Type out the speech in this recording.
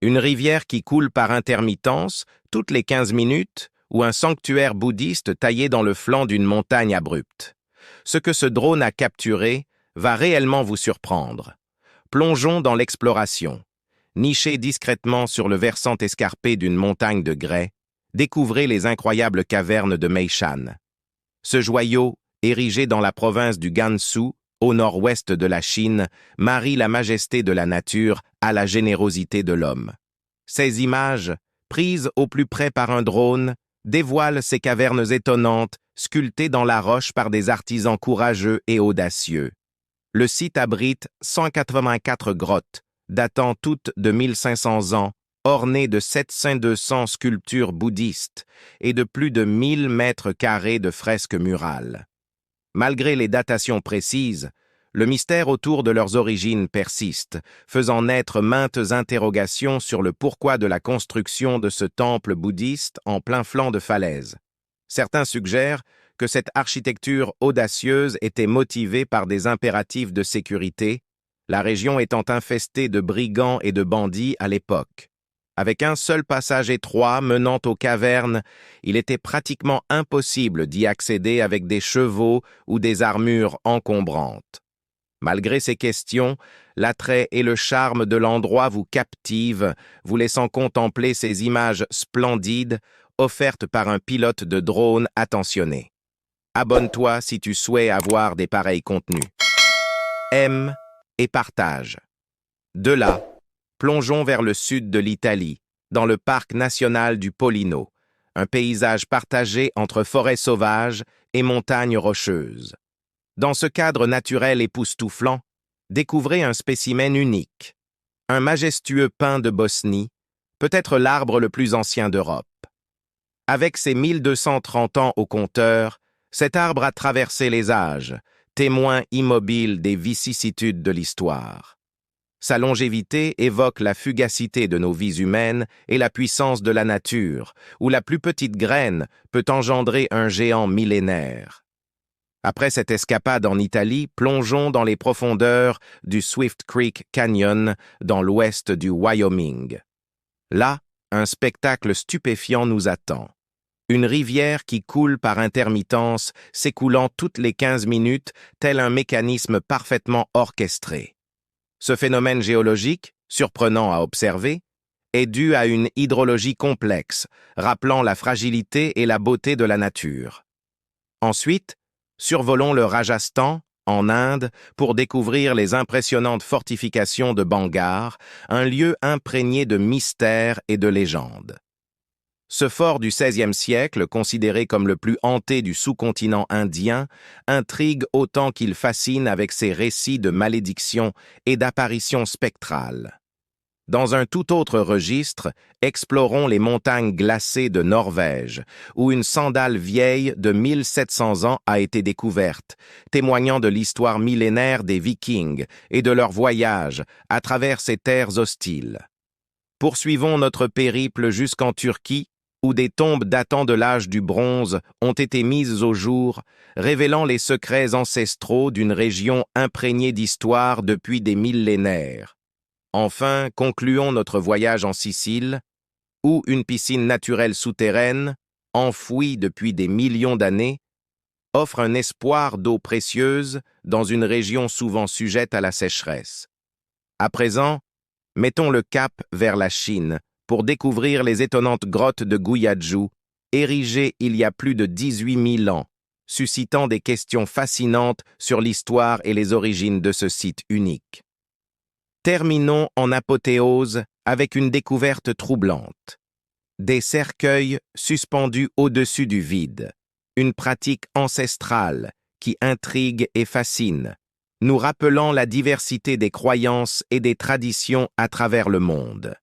Une rivière qui coule par intermittence, toutes les 15 minutes, ou un sanctuaire bouddhiste taillé dans le flanc d'une montagne abrupte. Ce que ce drone a capturé va réellement vous surprendre. Plongeons dans l'exploration. Niché discrètement sur le versant escarpé d'une montagne de grès, découvrez les incroyables cavernes de Meishan. Ce joyau, érigé dans la province du Gansu, au nord-ouest de la Chine, marie la majesté de la nature à la générosité de l'homme. Ces images, prises au plus près par un drone, dévoilent ces cavernes étonnantes, sculptées dans la roche par des artisans courageux et audacieux. Le site abrite 184 grottes, datant toutes de 1500 ans, ornées de 700 sculptures bouddhistes et de plus de 1000 mètres carrés de fresques murales. Malgré les datations précises, le mystère autour de leurs origines persiste, faisant naître maintes interrogations sur le pourquoi de la construction de ce temple bouddhiste en plein flanc de falaise. Certains suggèrent que cette architecture audacieuse était motivée par des impératifs de sécurité, la région étant infestée de brigands et de bandits à l'époque. Avec un seul passage étroit menant aux cavernes, il était pratiquement impossible d'y accéder avec des chevaux ou des armures encombrantes. Malgré ces questions, l'attrait et le charme de l'endroit vous captivent, vous laissant contempler ces images splendides offertes par un pilote de drone attentionné. Abonne-toi si tu souhaites avoir des pareils contenus. Aime et partage. De là, plongeons vers le sud de l'Italie, dans le parc national du Pollino, un paysage partagé entre forêts sauvages et montagnes rocheuses. Dans ce cadre naturel époustouflant, découvrez un spécimen unique, un majestueux pin de Bosnie, peut-être l'arbre le plus ancien d'Europe. Avec ses 1230 ans au compteur, cet arbre a traversé les âges, témoin immobile des vicissitudes de l'histoire. Sa longévité évoque la fugacité de nos vies humaines et la puissance de la nature, où la plus petite graine peut engendrer un géant millénaire. Après cette escapade en Italie, plongeons dans les profondeurs du Swift Creek Canyon, dans l'ouest du Wyoming. Là, un spectacle stupéfiant nous attend. Une rivière qui coule par intermittence, s'écoulant toutes les 15 minutes, tel un mécanisme parfaitement orchestré. Ce phénomène géologique, surprenant à observer, est dû à une hydrologie complexe, rappelant la fragilité et la beauté de la nature. Ensuite, survolons le Rajasthan, en Inde, pour découvrir les impressionnantes fortifications de Bangar, un lieu imprégné de mystères et de légendes. Ce fort du XVIe siècle, considéré comme le plus hanté du sous-continent indien, intrigue autant qu'il fascine avec ses récits de malédictions et d'apparitions spectrales. Dans un tout autre registre, explorons les montagnes glacées de Norvège, où une sandale vieille de 1700 ans a été découverte, témoignant de l'histoire millénaire des Vikings et de leur voyage à travers ces terres hostiles. Poursuivons notre périple jusqu'en Turquie, où des tombes datant de l'âge du bronze ont été mises au jour, révélant les secrets ancestraux d'une région imprégnée d'histoire depuis des millénaires. Enfin, concluons notre voyage en Sicile, où une piscine naturelle souterraine, enfouie depuis des millions d'années, offre un espoir d'eau précieuse dans une région souvent sujette à la sécheresse. À présent, mettons le cap vers la Chine pour découvrir les étonnantes grottes de Guyaju, érigées il y a plus de 18 000 ans, suscitant des questions fascinantes sur l'histoire et les origines de ce site unique. Terminons en apothéose avec une découverte troublante. Des cercueils suspendus au-dessus du vide, une pratique ancestrale qui intrigue et fascine, nous rappelant la diversité des croyances et des traditions à travers le monde.